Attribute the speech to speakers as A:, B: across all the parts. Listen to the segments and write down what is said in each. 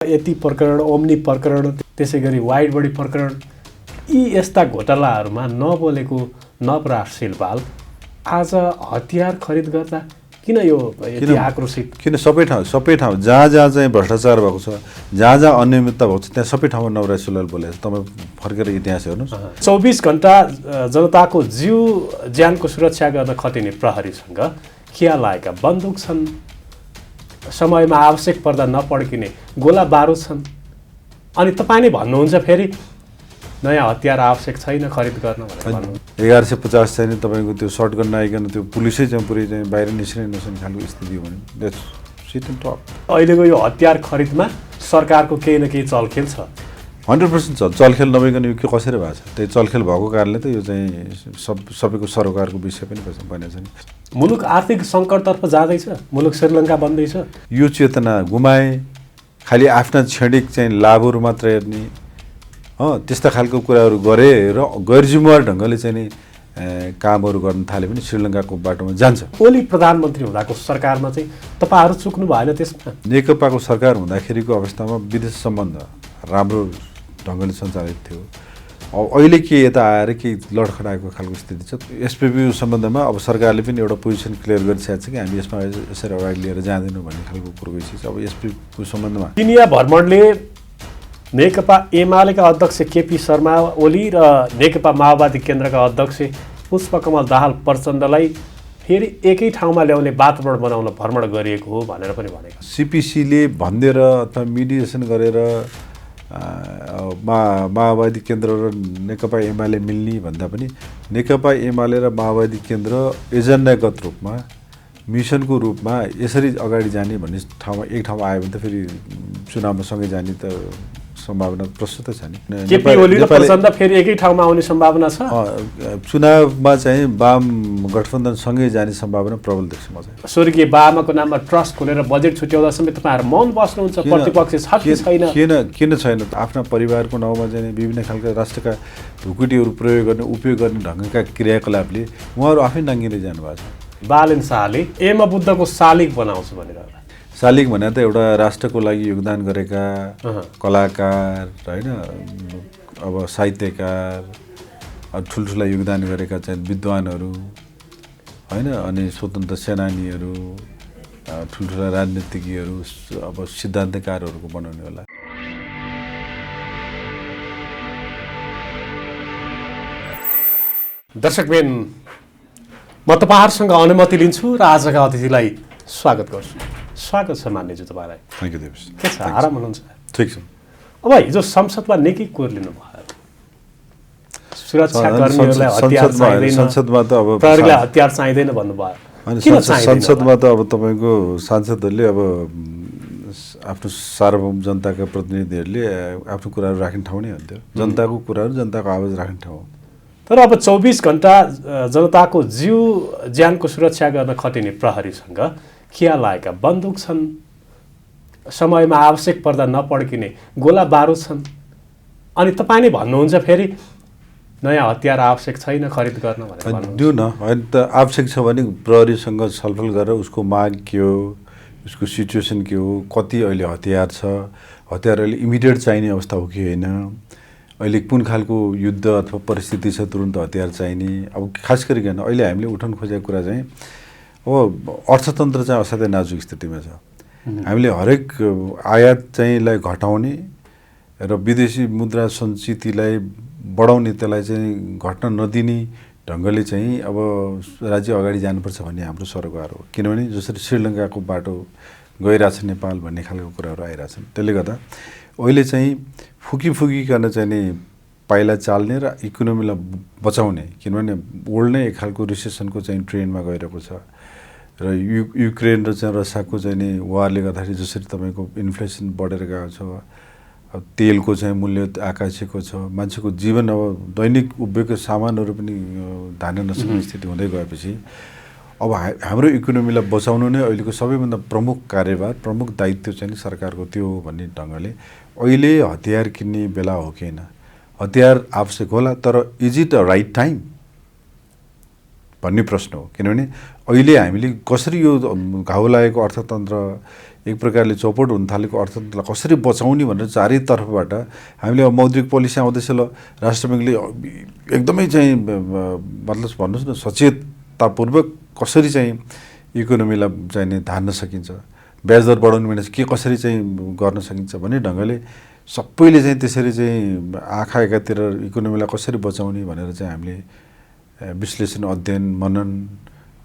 A: यति प्रकरण, ओम्नी प्रकरण, त्यसैगरी वाइड बडी प्रकरण, यी यस्ता घोटालाहरूमा नबोलेको नवराज शिलपाल आज हतियार खरिद गर्दा किन यो यति आक्रोशित?
B: किन सबै ठाउँ जहाँ चाहिँ भ्रष्टाचार भएको छ, जहाँ अनियमितता भएको छ, त्यहाँ सबै ठाउँमा नवराज शिलपाल बोलेको छ। तपाईँ फर्केर इतिहास हेर्नुहोस्।
A: 24 घण्टा जनताको जीव ज्यानको सुरक्षा गर्न खटिने प्रहरीसँग खिया लागेका बन्दुक छन्, समयमा आवश्यक पर्दा नपड्किने गोला बारुद छन्, अनि तपाईँ नै भन्नुहुन्छ फेरि नयाँ हतियार आवश्यक छैन खरिद गर्न भनेर।
B: 1150 चाहिँ तपाईँको त्यो सर्ट गर्न आइकन त्यो पुलिसै चाहिँ पुरै चाहिँ बाहिर निस्किनै नसक्ने खालको स्थिति हो भने सिट एन्ड टक।
A: अहिलेको यो हतियार खरिदमा सरकारको केही न केही चलखेल छ।
B: 100% चलखेल नभइकन यो के कसरी भएको छ? त्यही चलखेल भएको कारणले त यो चाहिँ सबैको सरोकारको विषय पनि बनेको छ नि।
A: मुलुक आर्थिक सङ्कटतर्फ जाँदैछ, मुलुक श्रीलङ्का बन्दैछ।
B: यो चेतना गुमाए, खालि आफ्ना क्षणिक चाहिँ लाभहरू मात्र हेर्ने त्यस्ता खालको कुराहरू गरे र गैर जिम्मेवार ढङ्गले चाहिँ नि कामहरू गर्न थाले पनि श्रीलङ्काको बाटोमा जान्छ।
A: ओली प्रधानमन्त्री हुँदाको सरकारमा चाहिँ तपाईँहरू चुक्नु भएन त्यसमा?
B: नेकपाको सरकार हुँदाखेरिको अवस्थामा विदेश सम्बन्ध राम्रो ढङ्गले सञ्चालित थियो। अब अहिले के यता आएर के लडखडाएको खालको स्थिति छ। एसपिपी सम्बन्धमा अब सरकारले पनि एउटा पोजिसन क्लियर गरिसकेको छ कि हामी यसमा यसरी अगाडि लिएर जाँदैनौँ भन्ने खालको कुरो गइसकेको छ। अब एसपिपी सम्बन्धमा
A: चिनिया भ्रमणले नेकपा एमालेका अध्यक्ष केपी शर्मा ओली र नेकपा माओवादी केन्द्रका अध्यक्ष पुष्पकमल दाहाल प्रचण्डलाई फेरि एकै ठाउँमा ल्याउने वातावरण बनाउन भ्रमण गरिएको हो भनेर पनि भनेको।
B: सिपिसीले भनिदिएर अथवा मिडिएसन गरेर माओवादी केन्द्र र नेकपा एमाले मिल्ने भन्दा पनि नेकपा एमाले र माओवादी केन्द्र एजेन्डागत रूपमा मिसनको रूपमा यसरी अगाडि जाने भन्ने ठाउँमा एक ठाउँमा आयो भने त फेरि चुनावमा सँगै जाने त सम्भावना प्रशस्त छ नि।
A: केपी ओली र प्रचण्ड फेरि एकै ठाउँमा आउने सम्भावना छ।
B: चुनावमा चाहिँ वाम गठबन्धन सँगै जाने सम्भावना प्रबल देख्छु म चाहिँ।
A: स्वर्गीय बाबाको नाममा ट्रस्ट खोलेर बजेट छुट्याउँदा समेत तपाईँहरू मौन बस्नुहुन्छ, प्रतिपक्ष छ कि छैन?
B: किन छैन? आफ्ना परिवारको नाउँमा चाहिँ विभिन्न खालका राष्ट्रका ढुकुटीहरू प्रयोग गर्ने उपयोग गर्ने ढङ्गका क्रियाकलापले उहाँहरू आफै नाङ्गिँदै जानुभएको छ।
A: बालेन शाहले एम बुद्धको शालिग बनाउँछु भनेर।
B: शालिग भने त एउटा राष्ट्रको लागि योगदान गरेका कलाकार होइन, अब साहित्यकार, ठुल्ठुला योगदान गरेका चाहिँ विद्वानहरू होइन, अनि स्वतन्त्र सेनानीहरू, ठुल्ठुला राजनीतिज्ञहरू, अब सिद्धान्तकारहरूको बनाउने होला।
A: दर्शकबिन, म तपाईँहरूसँग अनुमति लिन्छु र आजका अतिथिलाई स्वागत गर्छु। स्वागत छ मान्यज्यू तपाईँलाई।
B: Thank you Devesh.
A: के छ, आराम हुनुहुन्छ?
B: ठिक छ।
A: अब हिजो संसदमा निकै कोर्लिनु भयो। सुरक्षाकर्मीहरूलाई हतियार चाहिँदैन,
B: संसदमा त अब
A: प्रहरीलाई हतियार चाहिँदैन भन्नुभयो।
B: किन संसदमा त अब तपाईँको सांसदहरूले अब आफ्नो सार्वभौम जनताका प्रतिनिधिहरूले आफ्नो कुराहरू राख्ने ठाउँ नै हुन्थ्यो। जनताको कुराहरू, जनताको आवाज राख्ने ठाउँ।
A: तर अब 24 घण्टा जनताको जीव ज्यानको सुरक्षा गर्न खटिने प्रहरीसँग खिया लागेका बन्दुक छन्, समयमा आवश्यक पर्दा नपड्किने गोला बारुद छन्, अनि तपाईँ नै भन्नुहुन्छ फेरि नयाँ हतियार आवश्यक छैन खरिद गर्न भनेर।
B: दिउ न, होइन त आवश्यक छ भने प्रहरीसँग छलफल गरेर उसको माग के हो, उसको सिचुएसन के हो, कति अहिले हतियार छ, हतियार अहिले इमिडिएट चाहिने अवस्था हो कि होइन, अहिले कुन खालको युद्ध अथवा परिस्थिति छ तुरुन्त हतियार चाहिने। अब खास गरिकन अहिले हामीले उठाउन खोजेको कुरा चाहिँ अब अर्थतन्त्र चाहिँ असाध्यै नाजुक स्थितिमा छ। हामीले हरेक आयात चाहिँलाई घटाउने र विदेशी मुद्रा सञ्चितलाई बढाउने, त्यसलाई चाहिँ घट्न नदिने ढङ्गले चाहिँ अब राज्य अगाडि जानुपर्छ भन्ने हाम्रो सरोकार हो। किनभने जसरी श्रीलङ्काको बाटो गइरहेछ नेपाल भन्ने खालको कुराहरू आइरहेछन्, त्यसले गर्दा अहिले चाहिँ फुकिकन चाहिँ नि पाइला चाल्ने र इकोनोमीलाई बचाउने, किनभने वर्ल्ड नै एक खालको रिसेसनको चाहिँ ट्रेन्डमा गइरहेको छ र युक्रेन र चाहिँ रसियाको चाहिँ नि वारले गर्दाखेरि जसरी तपाईँको इन्फ्लेसन बढेर गएको छ, अब तेलको चाहिँ मूल्य आकाशिएको छ, मान्छेको जीवन अब दैनिक उभिएको सामानहरू पनि धान्न नसक्ने स्थिति हुँदै गएपछि अब हाम्रो इकोनोमीलाई बचाउनु नै अहिलेको सबैभन्दा प्रमुख कार्यभार, प्रमुख दायित्व चाहिँ सरकारको त्यो हो भन्ने ढङ्गले अहिले हतियार किन्ने बेला हो कि होइन, हतियार आवश्यक होला, तर is it a right time भन्ने प्रश्न हो। किनभने अहिले हामीले कसरी यो घाउ लागेको अर्थतन्त्र एक प्रकारले चौपट हुन थालेको अर्थतन्त्रलाई कसरी बचाउने भनेर चारैतर्फबाट हामीले अब मौद्रिक पोलिसी आउँदैछ ल राष्ट्र ब्याङ्कले एकदमै चाहिँ मतलब भन्नुहोस् न सचेततापूर्वक कसरी चाहिँ इकोनोमीलाई चाहिँ धान्न सकिन्छ, ब्याज दर बढाउने भने के कसरी चाहिँ गर्न सकिन्छ भन्ने ढङ्गले सबैले चाहिँ त्यसरी चाहिँ आँखा एकातिर इकोनोमीलाई कसरी बचाउने भनेर चाहिँ हामीले विश्लेषण, अध्ययन, मनन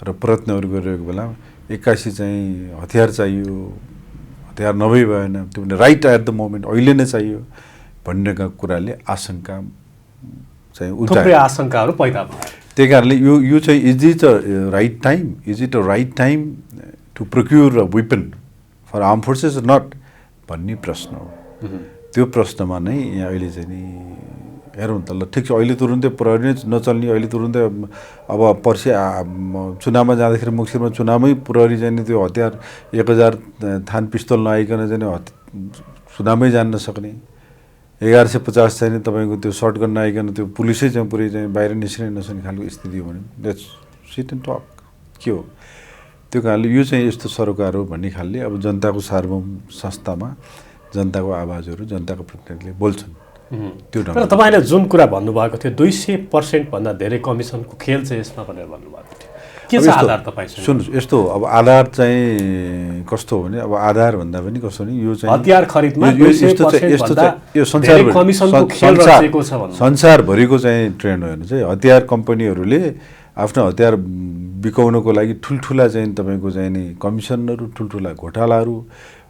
B: र प्रयत्नहरू गरिरहेको बेला 81 चाहिँ हतियार चाहियो, हतियार नभई भएन, त्यो पनि राइट एट द मोमेन्ट अहिले नै चाहियो भन्नेका कुराले आशंका चाहिँ
A: थुप्रै आशंकाहरू पैदा भयो।
B: त्यही कारणले यो चाहिँ is it a right time to procure a weapon for arm forces not भन्ने प्रश्न हो। त्यो प्रश्नमा नै यहाँ अहिले चाहिँ नि हेरौँ त ल ठिक छ, अहिले तुरुन्तै प्रहरी नै नचल्ने, अहिले तुरुन्तै अब पर्सि चुनावमा जाँदाखेरि मुक्सिरमा चुनावमै प्रहरी चाहिँ त्यो हतियार 1000 थान पिस्तोल नआइकन चाहिँ चुनावमै जान नसक्ने, 1150 चाहिँ तपाईँको त्यो सर्टगन नआइकन त्यो पुलिसै चाहिँ पुरै चाहिँ बाहिर निस्किनै नसक्ने खालको स्थिति हो भने द्याट्स सिट एन्ड टक के हो। त्यो कारणले यो चाहिँ यस्तो सरोकार हो भन्ने खालले अब जनताको सार्वभौम संस्थामा जनताको आवाजहरू जनताको प्रतिनिधिले बोल्छन्। त्यो
A: तर तपाईँले जुन कुरा भन्नुभएको थियो 200% भन्दा धेरै कमिसनको खेल चाहिँ यसमा भनेर भन्नुभएको थियो, के छ आधार तपाईँसँग?
B: सुन्नुहोस्, यस्तो अब आधार चाहिँ कस्तो हो भने अब आधार भन्दा पनि कस्तो भने यो चाहिँ
A: हतियार खरिदमा 200%
B: यो संसारभरिको चाहिँ ट्रेन्ड हो हेर्नु चाहिँ हतियार कम्पनीहरूले आफ्नो हतियार बिकाउनको लागि ठुल्ठुला चाहिँ तपाईँको चाहिँ नि कमिसनहरू, ठुल्ठुला घोटालाहरू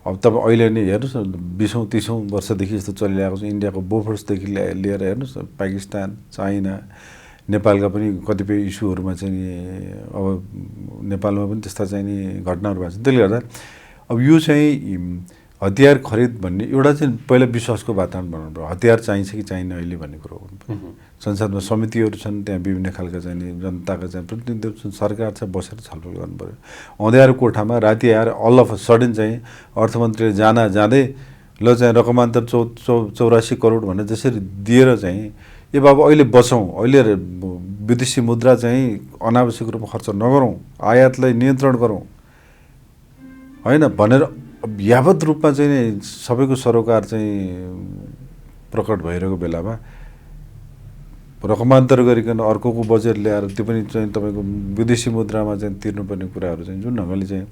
B: अब तपाईँ अहिले नै हेर्नुहोस् न 20औं-30औं वर्षदेखि यस्तो चलिरहेको छ। इन्डियाको बोफोर्सदेखि लिएर हेर्नुहोस् न पाकिस्तान, चाइना, नेपालका पनि कतिपय इस्युहरूमा चाहिँ नि अब नेपालमा पनि त्यस्ता चाहिँ नि घटनाहरू भएको छ। त्यसले गर्दा अब यो चाहिँ हतियार खरिद भन्ने एउटा चाहिँ पहिला विश्वासको वातावरण बनाउनु पर्यो। हतियार चाहिन्छ कि चाहिन्न अहिले भन्ने कुरो हो। संसदमा समितिहरू छन्, त्यहाँ विभिन्न खालका चाहिँ नि जनताका चाहिँ प्रतिनिधिहरू छन्, सरकार छ, बसेर छलफल गर्नु पऱ्यो। अँध्यारो कोठामा राति आएर अल अफ सडन चाहिँ अर्थमन्त्रीले जाँदै ल चाहिँ रकमान्तर 84 करोड भनेर जसरी दिएर चाहिँ ए बाबु अहिले बचौँ, अहिले विदेशी मुद्रा चाहिँ अनावश्यक रूपमा खर्च नगरौँ, आयातलाई नियन्त्रण गरौँ होइन भनेर यावत रूपमा चाहिँ सबैको सरोकार चाहिँ प्रकट भइरहेको बेलामा रकमान्तर गरिकन अर्कोको बजेट ल्याएर त्यो पनि चाहिँ तपाईँको विदेशी मुद्रामा चाहिँ तिर्नुपर्ने कुराहरू चाहिँ जुन ढङ्गले चाहिँ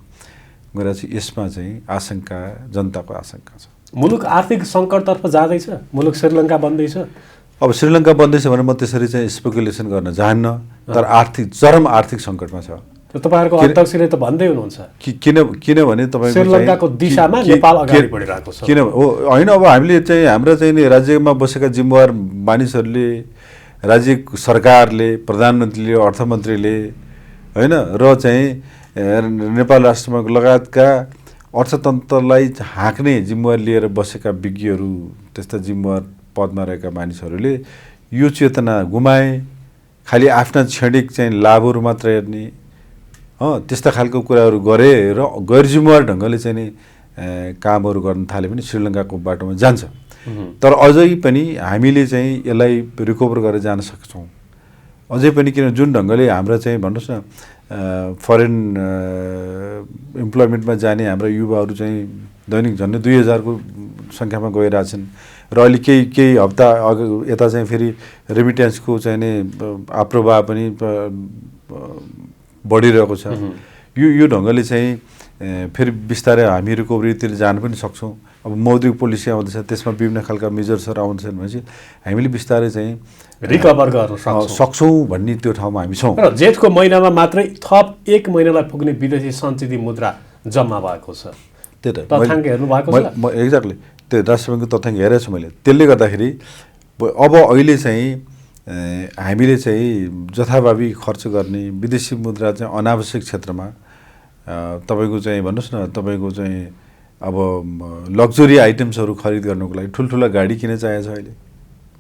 B: गरेर चाहिँ यसमा चाहिँ आशंका, जनताको आशंका छ।
A: मुलुक आर्थिक सङ्कटतर्फ जाँदैछ, मुलुक श्रीलङ्का बन्दैछ।
B: अब श्रीलङ्का बन्दैछ भने म त्यसरी चाहिँ स्पेकुलेसन गर्न चाहन्न, तर चरम आर्थिक सङ्कटमा छ।
A: तपाईँहरूको अध्यक्षले त भन्दै हुनुहुन्छ
B: किनभने तपाईँको
A: श्रीलङ्काको दिशामा नेपाल अगाडि बढिरहेको छ।
B: किन होइन, अब हामीले चाहिँ हाम्रा चाहिँ नि राज्यमा बसेका जिम्मेवार मानिसहरूले, राज्य सरकारले, प्रधानमन्त्रीले, अर्थमन्त्रीले होइन र चाहिँ नेपाल राष्ट्रमा लगायतका अर्थतन्त्रलाई हाँक्ने जिम्मेवार लिएर बसेका विज्ञहरू, त्यस्ता जिम्मेवार पदमा रहेका मानिसहरूले यो चेतना गुमाए, खालि आफ्ना क्षणिक चाहिँ लाभहरू मात्र हेर्ने त्यस्ता खालको कुराहरू गरे र गैर जिम्मेवार ढङ्गले चाहिँ नि कामहरू गर्न थाले पनि श्रीलङ्काको बाटोमा जान्छ। तर अझै पनि हामीले चाहिँ यसलाई रिकभर गरेर जान सक्छौँ अझै पनि, किन जुन ढङ्गले हाम्रा चाहिँ भन्नुहोस् न फरेन इम्प्लोइमेन्टमा जाने हाम्रा युवाहरू चाहिँ दैनिक झन्डै 2000 को सङ्ख्यामा गइरहेछन् र अहिले केही हप्ता यता चाहिँ फेरि रेमिट्यान्सको चाहिँ नि आप्रवाह पनि बढिरहेको छ। यो ढङ्गले चाहिँ फेरि बिस्तारै हामी रिकभरीतिर जान पनि सक्छौँ। अब मौद्रिक पोलिसी आउँदैछ, त्यसमा विभिन्न खालका मेजर्सहरू आउँदैछन् भनेपछि हामीले बिस्तारै चाहिँ
A: रिकभर गर्न
B: सक्छौँ भन्ने त्यो ठाउँमा हामी छौँ।
A: र जेठको महिनामा मात्रै थप 1 महिनालाई पुग्ने विदेशी सञ्चित मुद्रा जम्मा भएको छ।
B: त्यही त
A: तथ्याङ्क हेर्नु भएको छ?
B: एक्ज्याक्टली त्यो राष्ट्र ब्याङ्कको तथ्याङ्क हेरेको छु मैले। त्यसले गर्दाखेरि अब अहिले चाहिँ हामीले चाहिँ जथाभावी खर्च गर्ने विदेशी मुद्रा चाहिँ अनावश्यक क्षेत्रमा तपाईँको चाहिँ भन्नुहोस् न तपाईँको चाहिँ अब लग्जरी आइटम्सहरू खरिद गर्नुको लागि ठुल्ठुला गाडी किन चाहिएको छ अहिले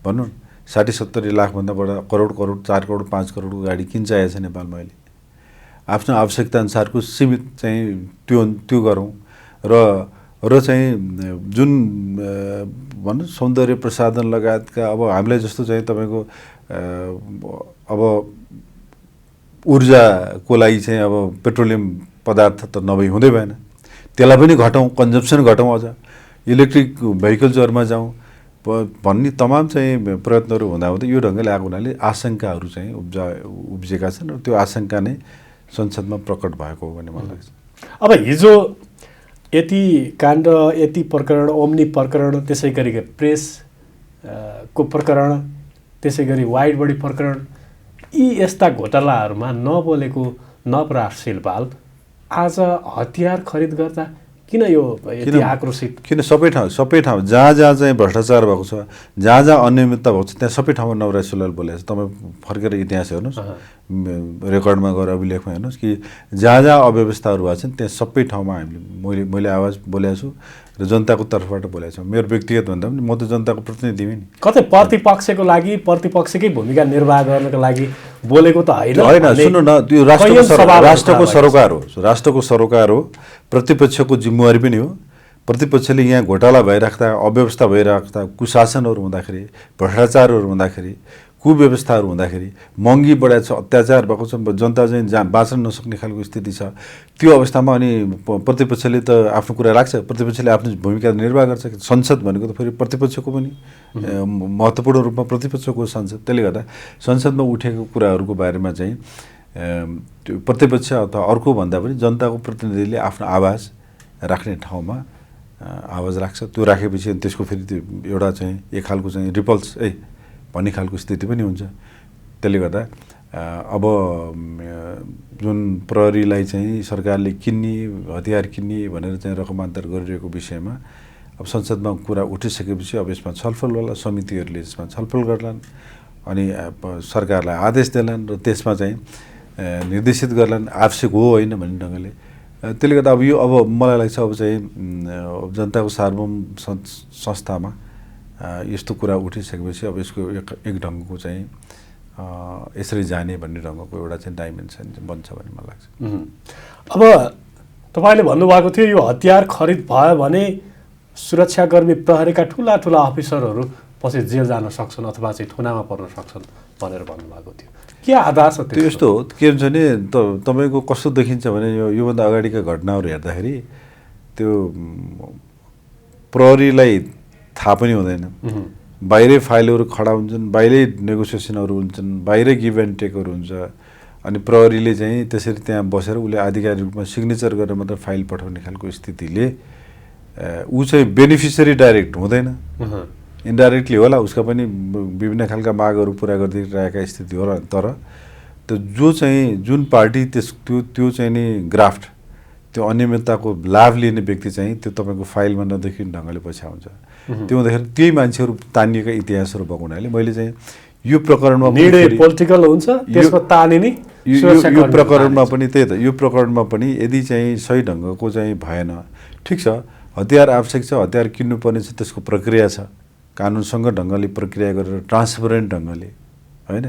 B: भन्नु, 60-70 लाखभन्दा बढा करोड 4 करोड 5 करोडको गाडी किन चाहिएको छ नेपालमा अहिले? आफ्नो आवश्यकता अनुसारको सीमित चाहिँ त्यो गरौँ र चाहिँ जुन भन्नु सौन्दर्य प्रसाधन लगायतका अब हामीलाई जस्तो चाहिँ तपाईँको अब ऊर्जाको लागि चाहिँ अब पेट्रोलियम पदार्थ त नभई हुँदै भएन। त्यसलाई पनि घटाउँ, कन्जम्सन घटाउँ, अझ इलेक्ट्रिक भेहिकल्सहरूमा जाउँ भन्ने तमाम चाहिँ प्रयत्नहरू हुँदाहुँदै यो ढङ्गले आएको हुनाले आशंकाहरू चाहिँ उब्जेका छन् र त्यो आशंका नै संसदमा प्रकट भएको हो भन्ने मलाई लाग्छ।
A: अब हिजो यति काण्ड, यति प्रकरण, ओम्नी प्रकरण, त्यसै गरी प्रेस को प्रकरण, त्यसै गरी वाइड बडी प्रकरण, यी यस्ता घोटालाहरूमा नबोलेको नवराज सिलवाल आज हतियार खरिद गर्दा किन यो यति आक्रोशित?
B: किन सबै ठाउँ जहाँ जहाँ चाहिँ भ्रष्टाचार भएको छ, जहाँ जहाँ अनियमितता भएको छ, त्यहाँ सबै ठाउँमा नवराज सिलवाल बोलेको छ। तपाईँ फर्केर इतिहास हेर्नुहोस्, रेकर्डमा गएर अभिलेखमा हेर्नुहोस् कि जहाँ जहाँ अव्यवस्थाहरू भएको छन् त्यहाँ सबै ठाउँमा मैले आवाज बोलेको छु र जनताको तर्फबाट बोलेको छु। मेरो व्यक्तिगत भन्दा पनि म त जनताको प्रतिनिधि हो नि।
A: कतै प्रतिपक्षको लागि, प्रतिपक्षकै भूमिका निर्वाह गर्नको लागि बोलेको त
B: होइन। सुन्नु न, त्यो राष्ट्रको सरोकार हो, राष्ट्रको सरोकार हो, प्रतिपक्षको जिम्मेवारी पनि हो। प्रतिपक्षले यहाँ घोटाला भइराख्दा, अव्यवस्था भइराख्दा, कुशासनहरू हुँदाखेरि, भ्रष्टाचारहरू हुँदाखेरि, कुव्यवस्थाहरू हुँदाखेरि, महँगी बढाएको छ, अत्याचार भएको छ, जनता चाहिँ बाँच्न नसक्ने खालको स्थिति छ, त्यो अवस्थामा अनि प्रतिपक्षले त आफ्नो कुरा राख्छ, प्रतिपक्षले आफ्नो भूमिका निर्वाह गर्छ। संसद भनेको त फेरि प्रतिपक्षको पनि महत्त्वपूर्ण रूपमा प्रतिपक्षको संसद। त्यसले गर्दा संसदमा उठेको कुराहरूको बारेमा चाहिँ त्यो प्रतिपक्ष अथवा अर्को भन्दा पनि जनताको प्रतिनिधिले आफ्नो आवाज राख्ने ठाउँमा आवाज राख्छ। त्यो राखेपछि त्यसको फेरि त्यो एउटा चाहिँ एक खालको चाहिँ रिपल्स भन्ने खालको स्थिति पनि हुन्छ। त्यसले गर्दा अब जुन प्रहरीलाई चाहिँ सरकारले किन्ने, हतियार किन्ने भनेर चाहिँ रकमान्तर गरिरहेको विषयमा अब संसदमा कुरा उठिसकेपछि अब यसमा छलफल होला, समितिहरूले यसमा छलफल गर्लान् अनि सरकारलाई आदेश देलान् र त्यसमा चाहिँ निर्देशित गर्लान् आवश्यक हो होइन भन्ने ढङ्गले। त्यसले गर्दा अब यो अब मलाई लाग्छ अब चाहिँ जनताको सार्वभौम संस्थामा यस्तो कुरा उठिसकेपछि अब यसको एक ढङ्गको चाहिँ यसरी जाने भन्ने ढङ्गको एउटा चाहिँ डाइमेन्सन बन्छ भन्ने मलाई लाग्छ।
A: अब तपाईँले भन्नुभएको थियो यो हतियार खरिद भयो भने सुरक्षाकर्मी प्रहरीका ठुला ठुला अफिसरहरू पछि जेल जान सक्छन् अथवा चाहिँ थुनामा पर्न सक्छन् भनेर भन्नुभएको थियो। के आधार छ
B: त्यो? यस्तो हो, के हुन्छ भने तपाईँको कस्तो देखिन्छ भने योभन्दा अगाडिका घटनाहरू हेर्दाखेरि त्यो प्रहरीलाई थाहा पनि हुँदैन, बाहिरै फाइलहरू खडा हुन्छन्, बाहिरै नेगोसिएसनहरू हुन्छन्, बाहिरै गिभ एन्ड टेकहरू हुन्छ अनि प्रहरीले चाहिँ त्यसरी त्यहाँ बसेर उसले आधिकारिक रूपमा सिग्नेचर गरेर मात्र फाइल पठाउने खालको स्थितिले ऊ चाहिँ बेनिफिसियरी डाइरेक्ट हुँदैन, इन्डाइरेक्टली होला उसका पनि विभिन्न खालका मागहरू पुरा गरिदिरहेका स्थिति होला। तर त्यो जो चाहिँ जुन पार्टी त्यो चाहिँ नि ग्राफ्ट, त्यो अनियमितताको लाभ लिने व्यक्ति चाहिँ त्यो तपाईँको फाइलमा नदेखिने ढङ्गले पछि आउँछ। त्यो हुँदाखेरि त्यही मान्छेहरू तानिएका इतिहासहरू भएको हुनाले मैले चाहिँ यो प्रकरणमा
A: पोलिटिकल हुन्छ, त्यसमा तानिने
B: यो प्रकरणमा पनि त्यही त, यो प्रकरणमा पनि यदि चाहिँ सही ढङ्गको चाहिँ भएन, ठिक छ हतियार आवश्यक छ, हतियार किन्नुपर्ने छ, त्यसको प्रक्रिया छ, कानुनसँग ढङ्गले प्रक्रिया गरेर ट्रान्सपरेन्ट ढङ्गले होइन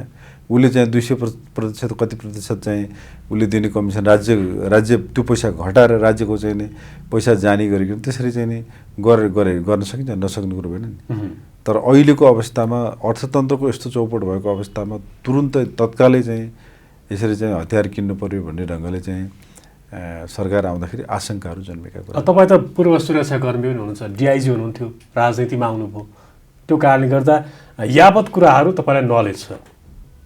B: उसले चाहिँ 200% कति प्रतिशत चाहिँ उसले दिने कमिसन राज्य त्यो पैसा घटाएर राज्यको चाहिँ नि पैसा जाने गरिकन त्यसरी चाहिँ नि गर्न सकिन्छ, नसक्ने कुरो होइन नि। तर अहिलेको अवस्थामा अर्थतन्त्रको यस्तो चौपट भएको अवस्थामा तुरुन्तै तत्कालै चाहिँ यसरी चाहिँ हतियार किन्नु पर्यो भन्ने ढङ्गले चाहिँ सरकार आउँदाखेरि आशंकाहरू जन्मेका कुरा।
A: तपाईँ त पूर्व सुरक्षाकर्मी पनि हुनुहुन्छ, डिआइजी हुनुहुन्थ्यो, राजनीतिमा आउनुभयो, त्यो कारणले गर्दा यावत कुराहरू तपाईँलाई नलेज छ,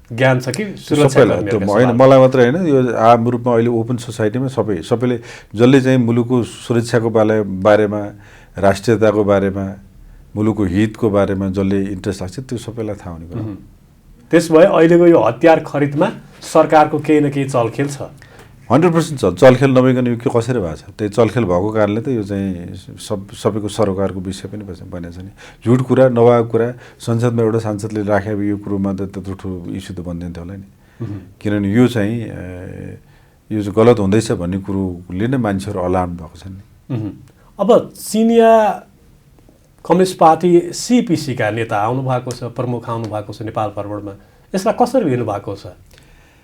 A: ज्ञान छ कि
B: सुरक्षाकर्मी होइन मलाई मात्रै होइन, यो आम रूपमा अहिले ओपन सोसाइटीमा सबैले जसले चाहिँ मुलुकको सुरक्षाको बारेमा, राष्ट्रियताको बारेमा, मुलुकको हितको बारेमा जसले इन्ट्रेस्ट लाग्छ त्यो सबैलाई थाहा हुने कुरा।
A: त्यसो भए अहिलेको यो हतियार खरिदमा सरकारको केही न केही चलखेल छ?
B: 100% छ। चलखेल नभइकन यो के कसरी भएको छ? त्यही चलखेल भएको कारणले त यो चाहिँ सबैको सरोकारको विषय पनि बनेको छ नि। झुट कुरा, नभएको कुरा संसदमा एउटा सांसदले राखेको यो कुरोमा त त्यत्रो ठुलो इस्यु त बन्दैन थियो होला नि। किनभने यो चाहिँ गलत हुँदैछ भन्ने कुरोले नै मान्छेहरू अलार्म भएको छ नि।
A: अब चिनिया कम्युनिस्ट पार्टी सिपिसीका नेता आउनु भएको छ, प्रमुख आउनु भएको छ नेपाल भ्रमणमा, यसलाई कसरी हेर्नु भएको छ?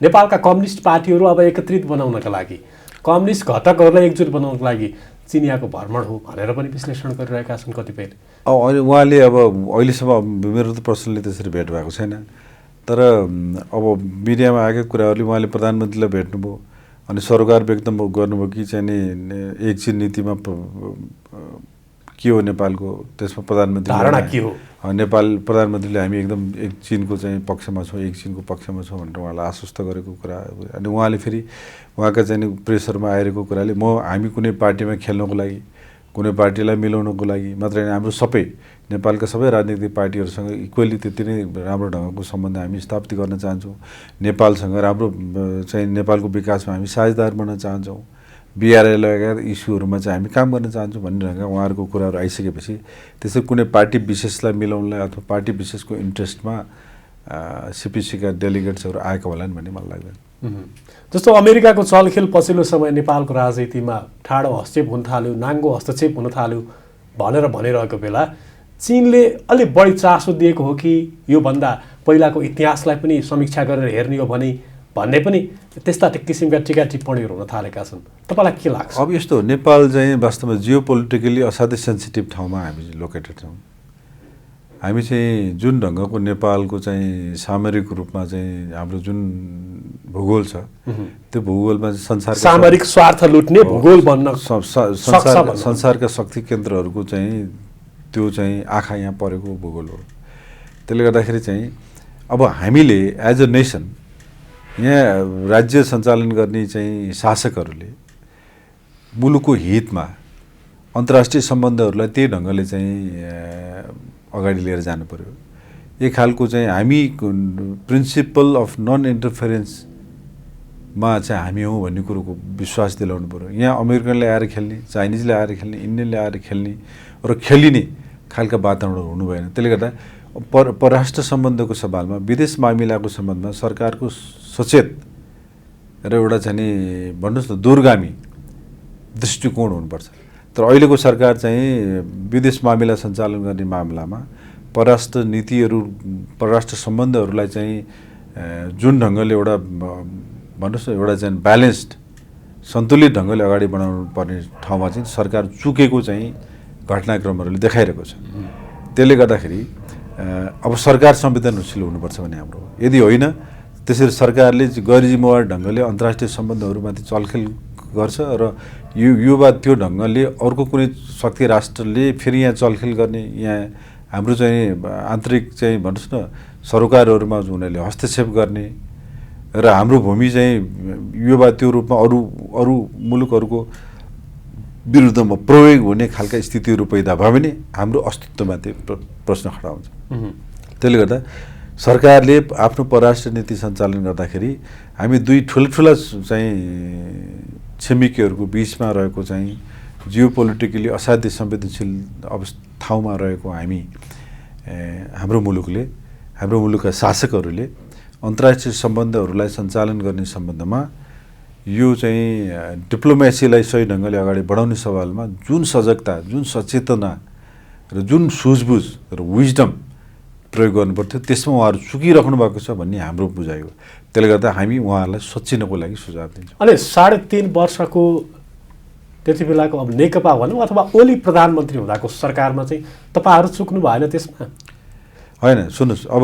A: नेपालका कम्युनिस्ट पार्टीहरू अब एकत्रित बनाउनका लागि, कम्युनिस्ट घटकहरूलाई एकजुट बनाउनको लागि चिनियाको भ्रमण हो भनेर पनि विश्लेषण गरिरहेका छन् कतिपय।
B: उहाँले अब अहिलेसम्म मेरो त पर्सनली त्यसरी भेट भएको छैन, तर अब मिडियामा आएका कुराहरूले उहाँले प्रधानमन्त्रीलाई भेट्नुभयो, अनि सरोकार व्यक्त गर्नुभयो कि चाहिँ नि एक चीन नीतिमा के हो नेपालको, त्यसमा प्रधानमन्त्री
A: धारणा के हो?
B: नेपाल प्रधानमन्त्रीले हामी एकदम एक चीनको चाहिँ पक्षमा छौँ, एक चीनको पक्षमा छौँ भनेर उहाँलाई आश्वस्त गरेको कुरा। अनि उहाँले फेरि उहाँका चाहिँ प्रेसरमा आइरहेको कुराले हामी कुनै पार्टीमा खेल्नको लागि, कुनै पार्टीलाई मिलाउनको लागि मात्रै होइन, हाम्रो सबै नेपालका सबै राजनीतिक पार्टीहरूसँग इक्वली त्यति नै राम्रो ढङ्गको सम्बन्ध हामी स्थापित गर्न चाहन्छौँ। नेपालसँग राम्रो चाहिँ नेपालको विकासमा हामी साझेदार बन्न चाहन्छौँ। बिआरए लगायत इस्युहरूमा चाहिँ हामी काम गर्न चाहन्छौँ भन्ने ढङ्गका उहाँहरूको कुराहरू आइसकेपछि त्यसै कुनै पार्टी विशेषलाई मिलाउनलाई अथवा पार्टी विशेषको इन्ट्रेस्टमा सिपिसीका डेलिगेट्सहरू आएका होलान् भन्ने मलाई लाग्दैन।
A: जस्तो अमेरिकाको चलखेल पछिल्लो समय नेपालको राजनीतिमा ठाडो हस्तक्षेप हुन थाल्यो, नाङ्गो हस्तक्षेप हुन थाल्यो भनेर भनिरहेको बेला चीनले अलिक बढी चासो दिएको हो कि योभन्दा पहिलाको इतिहासलाई पनि समीक्षा गरेर हेर्ने हो भन्ने पनि त्यस्ता किसिमका टिका टिप्पणीहरू हुन थालेका छन्। तपाईँलाई के लाग्छ?
B: अब यस्तो नेपाल चाहिँ वास्तवमा जियो पोलिटिकली असाध्यै सेन्सिटिभ ठाउँमा हामी लोकेटेड छौँ। हामी चाहिँ जुन ढङ्गको नेपालको चाहिँ सामरिक रूपमा चाहिँ हाम्रो जुन भूगोल छ त्यो भूगोलमा संसार
A: सामरिक स्वार्थ लुट्ने भूगोल बन्न
B: संसारका शक्ति केन्द्रहरूको चाहिँ त्यो चाहिँ आँखा यहाँ परेको भूगोल हो। त्यसले गर्दाखेरि चाहिँ अब हामीले एज अ नेसन यहाँ राज्य सञ्चालन गर्ने चाहिँ शासकहरूले मुलुकको हितमा अन्तर्राष्ट्रिय सम्बन्धहरूलाई त्यही ढङ्गले चाहिँ अगाडि लिएर जानु पर्यो। एक खालको चाहिँ हामी प्रिन्सिपल अफ नन इन्टरफेरेन्समा चाहिँ हामी हौँ भन्ने कुरोको विश्वास दिलाउनु पर्यो। यहाँ अमेरिकनले आएर खेल्ने, चाइनिजले आएर खेल्ने, इन्डियनले आएर खेल्ने र खेलिने खालका वातावरण हुनु भएन। त्यसले गर्दा परराष्ट्र सम्बन्धको सवालमा, विदेश मामिलाको सम्बन्धमा सरकारको सचेत र एउटा चाहिँ नि भन्नुहोस् न दूरगामी दृष्टिकोण हुनुपर्छ। तर अहिलेको सरकार चाहिँ विदेश मामिला सञ्चालन गर्ने मामलामा परराष्ट्र नीतिहरू, परराष्ट्र सम्बन्धहरूलाई चाहिँ जुन ढङ्गले एउटा भन्नुहोस् न एउटा चाहिँ ब्यालेन्स्ड सन्तुलित ढङ्गले अगाडि बढाउनु पर्ने ठाउँमा चाहिँ सरकार चुकेको चाहिँ घटनाक्रमहरूले देखाइरहेको छ। त्यसले गर्दाखेरि अब सरकार संवेदनशील हुनुपर्छ भन्ने हाम्रो, यदि होइन त्यसरी सरकारले गैरजिम्मेवार ढङ्गले अन्तर्राष्ट्रिय सम्बन्धहरूमाथि चलखेल गर्छ र यो बात त्यो ढङ्गले अर्को कुनै शक्ति राष्ट्रले फेरि यहाँ चलखेल गर्ने, यहाँ हाम्रो चाहिँ आन्तरिक चाहिँ भन्नुहोस् न सरोकारहरूमा उनीहरूले हस्तक्षेप गर्ने र हाम्रो भूमि चाहिँ यो बात त्यो रूपमा अरू मुलुकहरूको विरुद्धमा प्रयोग हुने खालका स्थितिहरू पैदा भयो भने हाम्रो अस्तित्वमाथि प्रश्न खडा हुन्छ। त्यसले गर्दा सरकारले आफ्नो परराष्ट्र नीति सञ्चालन गर्दाखेरि हामी दुई ठुला चाहिँ छिमेकीहरूको बिचमा रहेको चाहिँ जियो पोलिटिकली असाध्यै संवेदनशील ठाउँमा रहेको हामी हाम्रो मुलुकका शासकहरूले अन्तर्राष्ट्रिय सम्बन्धहरूलाई सञ्चालन गर्ने सम्बन्धमा यो चाहिँ डिप्लोमेसीलाई सही ढङ्गले अगाडि बढाउने सवालमा जुन सजगता, जुन सचेतना र जुन सुझबुझ र विजडम प्रयोग गर्नुपर्थ्यो त्यसमा उहाँहरू चुकिराख्नु भएको छ भन्ने हाम्रो बुझाइ हो। त्यसले गर्दा हामी उहाँहरूलाई सच्चिनको लागि सुझाव दिन्छौँ।
A: अनि 3.5 वर्षको त्यति बेलाको अब नेकपा भनौँ अथवा ओली प्रधानमन्त्री हुँदाको सरकारमा चाहिँ तपाईँहरू चुक्नु भएन त्यसमा?
B: होइन, सुन्नुहोस्, अब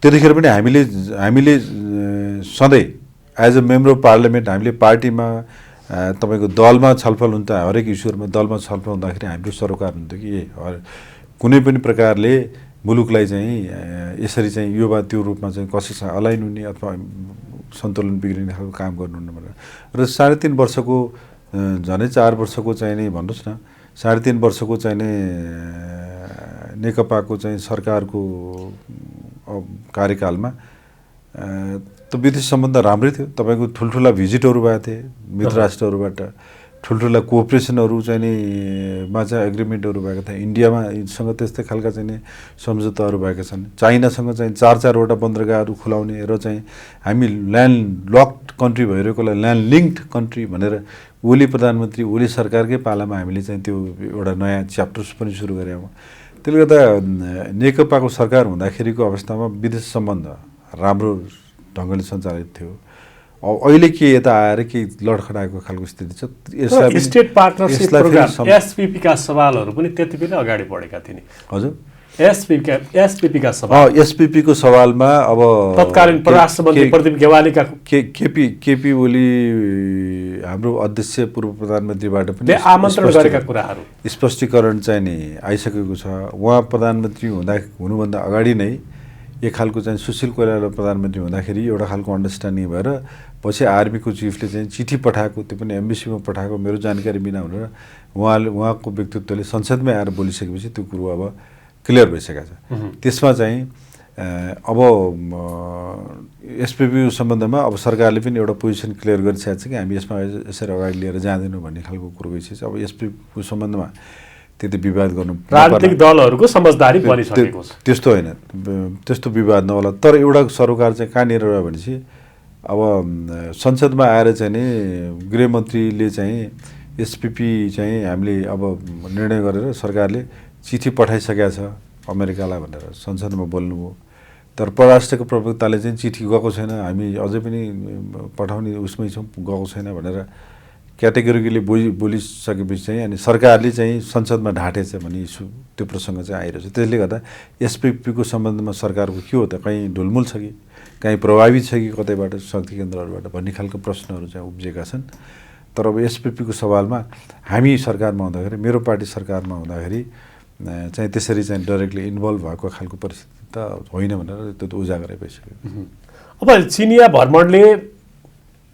B: त्यतिखेर पनि हामीले सधैँ as a member of parliament हामीले पार्टीमा तपाईँको दलमा छलफल हुन्छ, हरेक इस्युहरूमा दलमा छलफल हुँदाखेरि हाम्रो सरोकार हुन्थ्यो कि कुनै पनि प्रकारले मुलुकलाई चाहिँ यसरी चाहिँ यो वा त्यो रूपमा चाहिँ कसैसँग अलाइन हुने अथवा सन्तुलन बिग्रिने खालको काम गर्नुहुन्न भनेर। र 3.5 वर्षको झनै 4 वर्षको चाहिँ नै भन्नुहोस् न 3.5 वर्षको चाहिँ नै नेकपाको चाहिँ सरकारको कार्यकालमा त विदेश सम्बन्ध राम्रै थियो। तपाईँको ठुल्ठुला भिजिटहरू भएको थिए मित्र राष्ट्रहरूबाट, ठुल्ठुला कोअपरेसनहरू चाहिँ नि मा चाहिँ एग्रिमेन्टहरू भएका थिए। इन्डियासँग त्यस्तै खालका चाहिँ नि सम्झौताहरू भएका छन्। चाइनासँग चाहिँ 4-4वटा बन्दरगाहहरू खुलाउने र चाहिँ हामी ल्यान्ड लक्ड कन्ट्री भइरहेकोलाई ल्यान्ड लिङ्क्ड कन्ट्री भनेर ओली प्रधानमन्त्री, ओली सरकारकै पालामा हामीले चाहिँ त्यो एउटा नयाँ च्याप्टर्स पनि सुरु गऱ्यौँ। त्यसले गर्दा नेकपाको सरकार हुँदाखेरिको अवस्थामा विदेश सम्बन्ध राम्रो ढङ्गले सञ्चालित थियो। अहिले के यता आएर के लडखडाएको खालको स्थिति छ।
A: स्टेट पार्टनरसिप प्रोग्राम एसपीपी का सवालहरू पनि त्यति बेला अगाडि बढेका थिए नि।
B: हजुर,
A: एसपीपीका सवाल
B: एसपीपीको सवालमा अब
A: तत्कालीन परराष्ट्र मन्त्री प्रदीप गेवालीका
B: केपी ओली हाम्रो अध्यक्ष पूर्व प्रधानमन्त्रीबाट पनि
A: आमन्त्रण गरेका कुराहरू
B: स्पष्टीकरण चाहिँ नि आइसकेको छ। उहाँ प्रधानमन्त्री हुनुभन्दा अगाडि नै एक खालको चाहिँ सुशील कोइराला प्रधानमन्त्री हुँदाखेरि एउटा खालको अन्डरस्ट्यान्डिङ भएर पछि आर्मीको चिफले चाहिँ चिठी पठाएको, त्यो पनि एम्बेसीमा पठाएको मेरो जानकारी बिना भनेर उहाँको व्यक्तित्वले संसदमै आएर बोलिसकेपछि त्यो कुरो अब क्लियर भइसकेको छ। त्यसमा चाहिँ अब एसपीपीको सम्बन्धमा अब सरकारले पनि एउटा पोजिसन क्लियर गरिसकेको छ कि हामी यसमा यसरी अगाडि लिएर जाँदैनौँ भन्ने खालको कुरो गइसकेको छ। अब एसपीपीको सम्बन्धमा त्यति विवाद गर्नु
A: राजनीतिक दलहरूको समझदारी बनिसकेको छ।
B: त्यस्तो होइन, त्यस्तो विवाद नहोला। तर एउटा सरोकार चाहिँ कहाँनिर रह्यो भनेपछि अब संसदमा आएर चाहिँ नि गृहमन्त्रीले चाहिँ एसपीपी चाहिँ हामीले अब निर्णय गरेर सरकारले चिठी पठाइसकेका छ अमेरिकालाई भनेर संसदमा बोल्नुभयो। तर परराष्ट्रको प्रवक्ताले चाहिँ चिठी गएको छैन, हामी अझै पनि पठाउने उसमै छौँ, गएको छैन भनेर क्याटेगोरिकली बोलिसकेपछि चाहिँ अनि सरकारले चाहिँ संसदमा ढाँटेछ भन्ने इस्यु त्यो प्रसङ्ग चाहिँ आइरहेछ। त्यसले गर्दा एसपीपीको सम्बन्धमा सरकारको के हो त, कहीँ ढुलमुल छ कि कहीँ प्रभावित छ कि कतैबाट शक्ति केन्द्रहरूबाट भन्ने खालको प्रश्नहरू चाहिँ उब्जेका छन्। तर अब एसपीपीको सवालमा हामी सरकारमा हुँदाखेरि, मेरो पार्टी सरकारमा हुँदाखेरि चाहिँ त्यसरी चाहिँ डाइरेक्टली इन्भल्भ भएको खालको परिस्थिति त होइन भनेर त्यो उजागरै भइसक्यो।
A: अब चिनिया भ्रमणले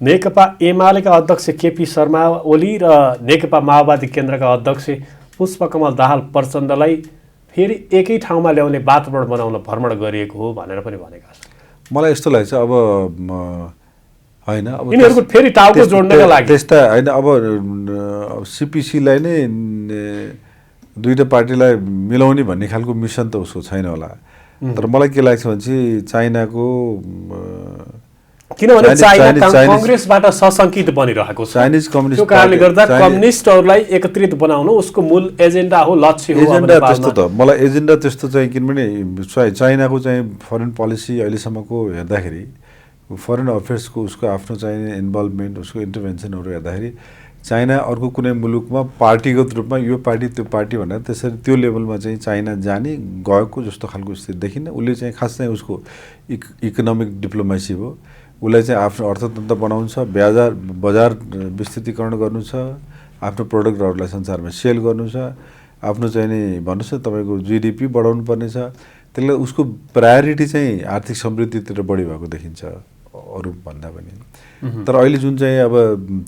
A: नेकपा एमालेका अध्यक्ष केपी शर्मा ओली र नेकपा माओवादी केन्द्रका अध्यक्ष पुष्पकमल दाहाल प्रचण्डलाई फेरि एकै ठाउँमा ल्याउने वातावरण बनाउन भ्रमण गरिएको हो भनेर पनि भनेका छन्।
B: मलाई यस्तो लाग्छ अब होइन, अब
A: यिनीहरूको फेरि टाउको जोड्नका लागि
B: त्यस्ता होइन। अब सिपिसीलाई नै दुईटा पार्टीलाई मिलाउने भन्ने खालको मिसन त उसको छैन होला। तर मलाई के लाग्छ भने चाहिँ चाइनाको,
A: किनभने चाइना कांग्रेसबाट सशंकित बनिरहेको छ,
B: चाइनिज कम्युनिस्ट
A: त्यो कारणले गर्दा कम्युनिस्टहरूलाई एकत्रित बनाउन उसको मूल एजेन्डा हो, लक्ष्य हो।
B: एजेन्डा त्यस्तो त मलाई एजेन्डा त्यस्तो चाहिँ, किनभने चाइनाको चाहिँ फरेन पोलिसी अहिलेसम्मको हेर्दाखेरि, फरेन अफेयर्सको उसको आफ्नो चाहिँ इन्भल्भमेन्ट, उसको इन्टरभेन्सनहरू हेर्दाखेरि चाइना अर्को कुनै मुलुकमा पार्टीगत रूपमा यो पार्टी त्यो पार्टी भनेर त्यसरी त्यो लेभलमा चाहिँ चाइना जाने गएको जस्तो खालको स्थिति देखिन्न। उसले चाहिँ खास चाहिँ उसको इकोनोमिक डिप्लोमेसी हो, उसलाई चाहिँ आफ्नो अर्थतन्त्र बनाउनु छ, बजार विस्तृतीकरण गर्नु छ, आफ्नो प्रडक्टहरूलाई संसारमा सेल गर्नु छ, आफ्नो चाहिँ नि भन्नुहोस् न तपाईँको जिडिपी बढाउनु पर्ने छ। त्यसले उसको प्रायोरिटी चाहिँ आर्थिक समृद्धितिर बढी भएको देखिन्छ अरू भन्दा पनि। तर अहिले जुन चाहिँ अब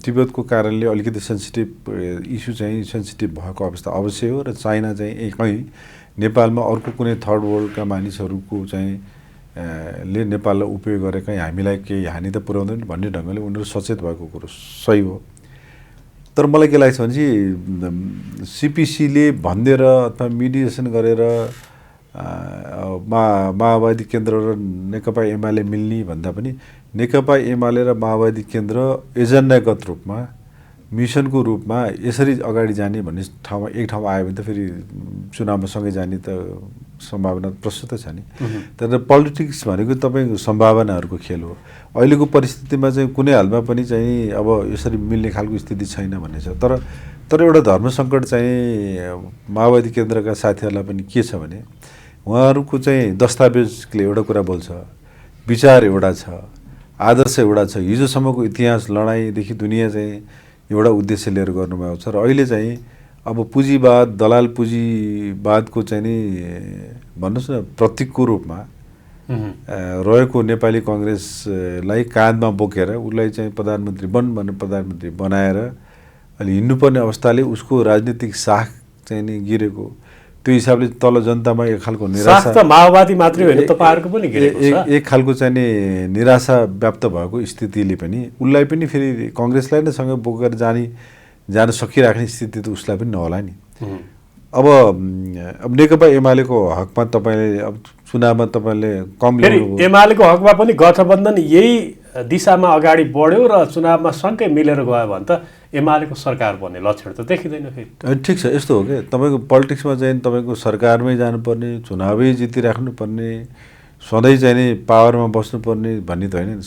B: तिब्बतको कारणले अलिकति सेन्सिटिभ इस्यु चाहिँ सेन्सिटिभ भएको अवस्था अवश्य हो। र चाइना चाहिँ कहीँ नेपालमा अर्को कुनै थर्ड वर्ल्डका मानिसहरूको चाहिँ ले नेपाललाई उपयोग गरेर कहीँ हामीलाई केही हानि त पुर्याउँदैन भन्ने ढङ्गले उनीहरू सचेत भएको कुरो सही हो। तर मलाई के लाग्छ भने चाहिँ सिपिसीले भनिदिएर अथवा मिडिएसन गरेर माओवादी केन्द्र र नेकपा एमाले मिल्ने भन्दा पनि नेकपा एमाले र माओवादी केन्द्र एजेन्डागत रूपमा, मिसनको रूपमा यसरी अगाडि जाने भन्ने ठाउँमा एक ठाउँमा आयो भने त फेरि चुनावमा सँगै जाने त सम्भावना प्रस्तुत छ नि। तर पोलिटिक्स भनेको तपाईँको सम्भावनाहरूको खेल हो। अहिलेको परिस्थितिमा चाहिँ कुनै हालमा पनि चाहिँ अब यसरी मिल्ने खालको स्थिति छैन भन्ने छ। तर एउटा धर्म सङ्कट चाहिँ माओवादी केन्द्रका साथीहरूलाई पनि के छ भने उहाँहरूको चाहिँ दस्तावेजले एउटा कुरा बोल्छ, विचार एउटा छ, आदर्श एउटा छ। हिजोसम्मको इतिहास लडाइँदेखि दुनियाँ चाहिँ एउटा उद्देश्य लिएर गर्नुभएको छ। र अहिले चाहिँ अब पुँजीवाद, दलाल पुँजीवादको चाहिँ नि भन्नुहोस् न प्रतीकको रूपमा रहेको नेपाली कङ्ग्रेसलाई काँधमा बोकेर उसलाई चाहिँ प्रधानमन्त्री भनेर प्रधानमन्त्री बनाएर अहिले हिँड्नुपर्ने अवस्थाले उसको राजनीतिक साख चाहिँ नि गिरेको, त्यो हिसाबले तल जनतामा एक खालको निराशा,
A: माओवादी मात्रै होइन तपाईँहरूको पनि गिरेको छ,
B: एक खालको चाहिँ नि निराशा व्याप्त भएको स्थितिले पनि उसलाई पनि फेरि कङ्ग्रेसलाई नै सँगै बोकेर जान सकिराख्ने स्थिति त उसलाई पनि नहोला नि। अब नेकपा एमालेको हकमा तपाईँले अब चुनावमा तपाईँले कम ल्याउनु,
A: एमालेको हकमा पनि गठबन्धन यही दिशामा अगाडि बढ्यो र चुनावमा सँगै मिलेर गयो भने त एमालेको सरकार बन्ने लक्षण त देखिँदैन फेरि।
B: ठिक छ, यस्तो हो कि तपाईँको पोलिटिक्समा चाहिँ तपाईँको सरकारमै जानुपर्ने, चुनावै जितिराख्नुपर्ने, सधैँ चाहिँ नि पावरमा बस्नुपर्ने भन्ने त होइन।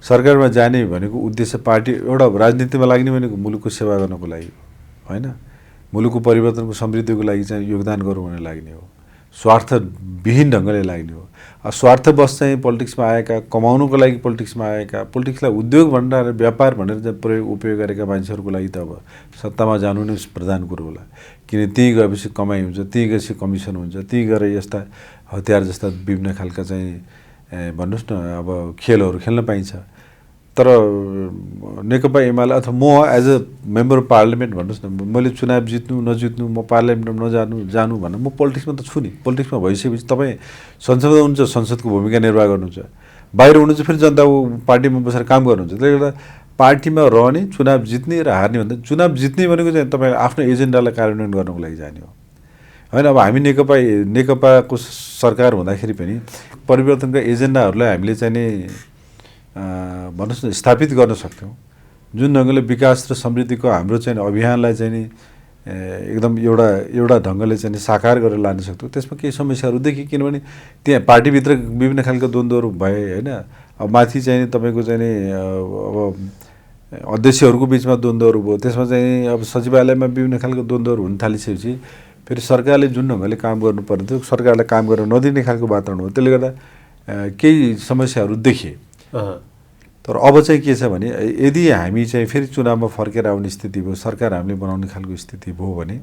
B: सरकारमा जाने भनेको उद्देश्य पार्टी एउटा राजनीतिमा लाग्ने भनेको मुलुकको सेवा गर्नको लागि होइन, मुलुकको परिवर्तनको समृद्धिको लागि चाहिँ योगदान गरौँ भनेर लाग्ने हो। स्वार्थविहीन ढङ्गले लाग्ने हो। स्वार्थवश चाहिँ पोलिटिक्समा आएका, कमाउनुको लागि पोलिटिक्समा आएका, पोलिटिक्सलाई उद्योग भनेर व्यापार भनेर चाहिँ उपयोग गरेका मान्छेहरूको लागि त अब सत्तामा जानु नै प्रधान कुरो होला। किन त्यहीँ गएपछि कमाइ हुन्छ, त्यहीँ गएपछि कमिसन हुन्छ, त्यहीँ गएर यस्ता हतियार जस्ता विभिन्न खालका चाहिँ भन्नुहोस् न अब खेलहरू खेल्न पाइन्छ। तर नेकपा एमाले अथवा म as a member of parliament भन्नुहोस् न, मैले चुनाव जित्नु नजित्नु, म पार्लियामेन्टमा जानु भनेर म पोलिटिक्समा त छु नि। पोलिटिक्समा भइसकेपछि तपाईँ संसदमा हुनुहुन्छ, संसदको भूमिका निर्वाह गर्नुहुन्छ, बाहिर हुनुहुन्छ फेरि जनताको पार्टीमा बसेर काम गर्नुहुन्छ। त्यसले गर्दा पार्टीमा रहने, चुनाव जित्ने र हार्ने भन्दा चुनाव जित्ने भनेको चाहिँ तपाईँले आफ्नो एजेन्डालाई कार्यान्वयन गर्नको लागि जाने हो होइन। अब हामी नेकपाको सरकार हुँदाखेरि पनि परिवर्तनका एजेन्डाहरूलाई हामीले चाहिँ नि भन्नुहोस् न स्थापित गर्न सक्थ्यौँ। जुन ढङ्गले विकास र समृद्धिको हाम्रो चाहिँ अभियानलाई चाहिँ नि एकदम एउटा ढङ्गले चाहिँ साकार गरेर लान सक्थ्यौँ। त्यसमा केही समस्याहरू देखिए, किनभने त्यहाँ पार्टीभित्र विभिन्न खालका द्वन्द्वहरू भए होइन। अब माथि चाहिँ तपाईँको चाहिँ नि अब अध्यक्षहरूको बिचमा द्वन्द्वहरू भयो, त्यसमा चाहिँ अब सचिवालयमा विभिन्न खालको द्वन्द्वहरू हुन थालिसकेपछि फेरि सरकारले जुन ढङ्गले काम गर्नुपर्ने थियो सरकारलाई काम गर्न नदिने खालको वातावरण हो। त्यसले गर्दा केही समस्याहरू देखिए। तर अब चाहिँ के छ भने यदि हामी चाहिँ फेरि चुनावमा फर्केर आउने स्थिति भयो, सरकार हामीले बनाउने खालको स्थिति भयो भने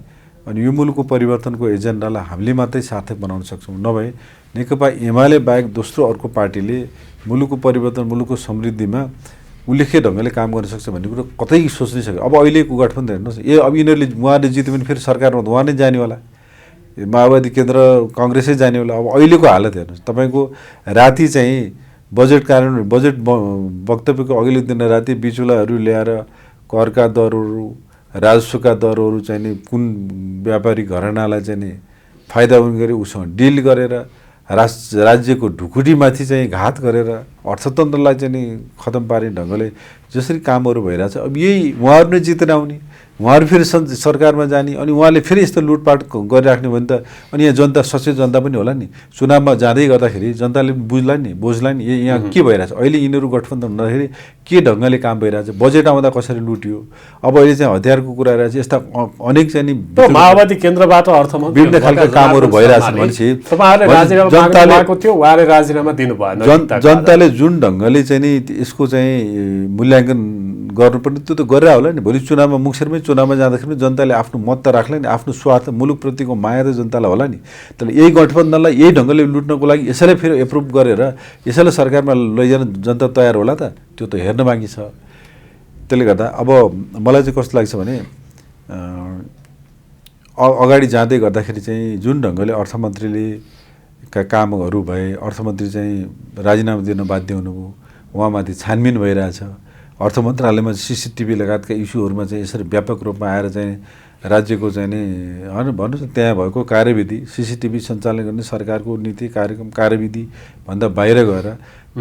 B: अनि यो मुलुकको परिवर्तनको एजेन्डालाई हामीले मात्रै सार्थक बनाउन सक्छौँ। नभए नेकपा एमाले बाहेक दोस्रो अर्को पार्टीले मुलुकको परिवर्तन, मुलुकको समृद्धिमा उल्लेख्य ढङ्गले काम गर्न सक्छ भन्ने कुरो कतै सोच्नै सक्यो। अब अहिलेको गठबन्धन हेर्नुहोस्, अब यिनीहरूले उहाँले जित्यो भने फेरि सरकारमा उहाँ नै जाने होला, माओवादी केन्द्र काङ्ग्रेसै जाने होला। अब अहिलेको हालत हेर्नुहोस्, तपाईँको राति चाहिँ बजेट कार्यान्वयन, बजेट वक्तव्यको अघिल्लो दिन राति बिचुलाहरू ल्याएर करका दरहरू, राजस्वका दरहरू चाहिँ नि कुन व्यापारी घरानालाई चाहिँ नि फाइदा हुने गरी उसँग डिल गरेर राज्यको ढुकुटीमाथि चाहिँ घात गरेर अर्थतन्त्रलाई चाहिँ नि खतम पार्ने ढङ्गले जसरी कामहरू भइरहेछ, अब यही उहाँहरू नै जितेर आउने, उहाँहरू फेरि सरकारमा जाने अनि उहाँले फेरि यस्तो लुटपाट गरिराख्ने भने त अनि यहाँ जनता, सचेत जनता पनि होला नि। चुनावमा जाँदै गर्दाखेरि जनताले बुझ्ला नि नि यहाँ के भइरहेछ, अहिले यिनीहरू गठबन्धन हुँदाखेरि के ढङ्गले काम भइरहेछ, बजेट आउँदा कसरी लुट्यो, अब अहिले चाहिँ हतियारको कुरा रहेछ, यस्ता अनेक चाहिँ नि
A: माओवादी केन्द्रबाट अर्थमन्त्री
B: विभिन्न खालका कामहरू भइरहेछ भनेपछि जनताले जुन ढङ्गले चाहिँ नि यसको चाहिँ मूल्याङ्कन गर्नुपर्ने त्यो त गरेर होला नि। भोलि चुनावमा मुखसेरमै चुनावमा जाँदाखेरि पनि जनताले आफ्नो मत त राख्ला नि, आफ्नो स्वार्थ मुलुकप्रतिको माया त जनतालाई होला नि। तर यही गठबन्धनलाई यही ढङ्गले लुट्नको लागि यसैलाई फेरि एप्रुभ गरेर यसैलाई सरकारमा लैजान जनता तयार होला त, त्यो त हेर्न बाँकी छ। त्यसले गर्दा अब मलाई चाहिँ कस्तो लाग्छ भने अगाडि जाँदै गर्दाखेरि चाहिँ जुन ढङ्गले अर्थमन्त्रीले कामहरू भए, अर्थमन्त्री चाहिँ राजीनामा दिन बाध्य हुनुभयो, उहाँमाथि छानबिन भइरहेछ, अर्थ मन्त्रालयमा सीसीटीभी लगायतका इस्युहरूमा चाहिँ यसरी व्यापक रूपमा आएर चाहिँ राज्यको चाहिँ नि होइन भन्नुहोस् न त्यहाँ भएको कार्यविधि, सीसीटीभी सञ्चालन गर्ने सरकारको नीति कार्यक्रम कार्यविधि भन्दा बाहिर गएर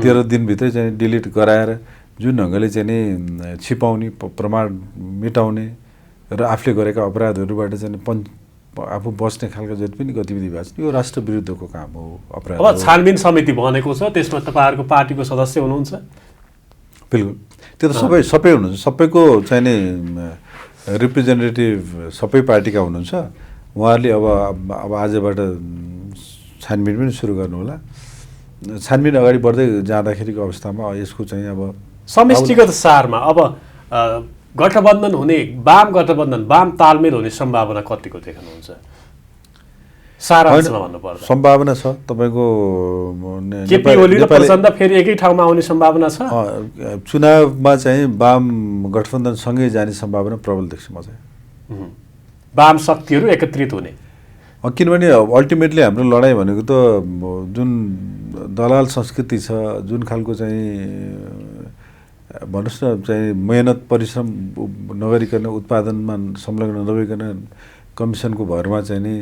B: 13 दिनभित्रै चाहिँ डिलिट गराएर जुन ढङ्गले चाहिँ नि छिपाउने, प्रमाण मेटाउने र आफूले गरेका अपराधहरूबाट चाहिँ आफू बस्ने खालको जति पनि गतिविधि भएको छ यो राष्ट्र विरुद्धको काम हो, अपराध।
A: अब छानबिन समिति बनेको छ, त्यसमा तपाईँहरूको पार्टीको सदस्य हुनुहुन्छ?
B: बिल्कुल, त्यो त सबै हुनुहुन्छ, सबैको चाहिँ नि रिप्रेजेन्टेटिभ सबै पार्टीका हुनुहुन्छ। उहाँहरूले अब आजबाट छानबिन पनि सुरु गर्नु होला। छानबिन अगाडि बढ्दै जाँदाखेरिको अवस्थामा यसको चाहिँ अब
A: समष्टिगत सारमा अब गठबन्धन हुने, वाम गठबन्धन, वाम तालमेल हुने सम्भावना कतिको देख्नुहुन्छ? सारांशमा भन्नुपर्दा
B: सम्भावना छ तपाईँको
A: केपी ओली र प्रचण्ड फेरि एकै ठाउँमा आउने सम्भावना छ।
B: चुनावमा चाहिँ वाम गठबन्धन सँगै जाने सम्भावना प्रबल देख्छु म चाहिँ।
A: वाम शक्तिहरू एकत्रित हुने,
B: किनभने अल्टिमेटली हाम्रो लडाइँ भनेको त जुन दलाल संस्कृति छ, जुन खालको चाहिँ भन्नुहोस् न चाहिँ मेहनत परिश्रम नगरिकन, उत्पादनमा संलग्न नभइकन कमिसनको भरमा चाहिँ नि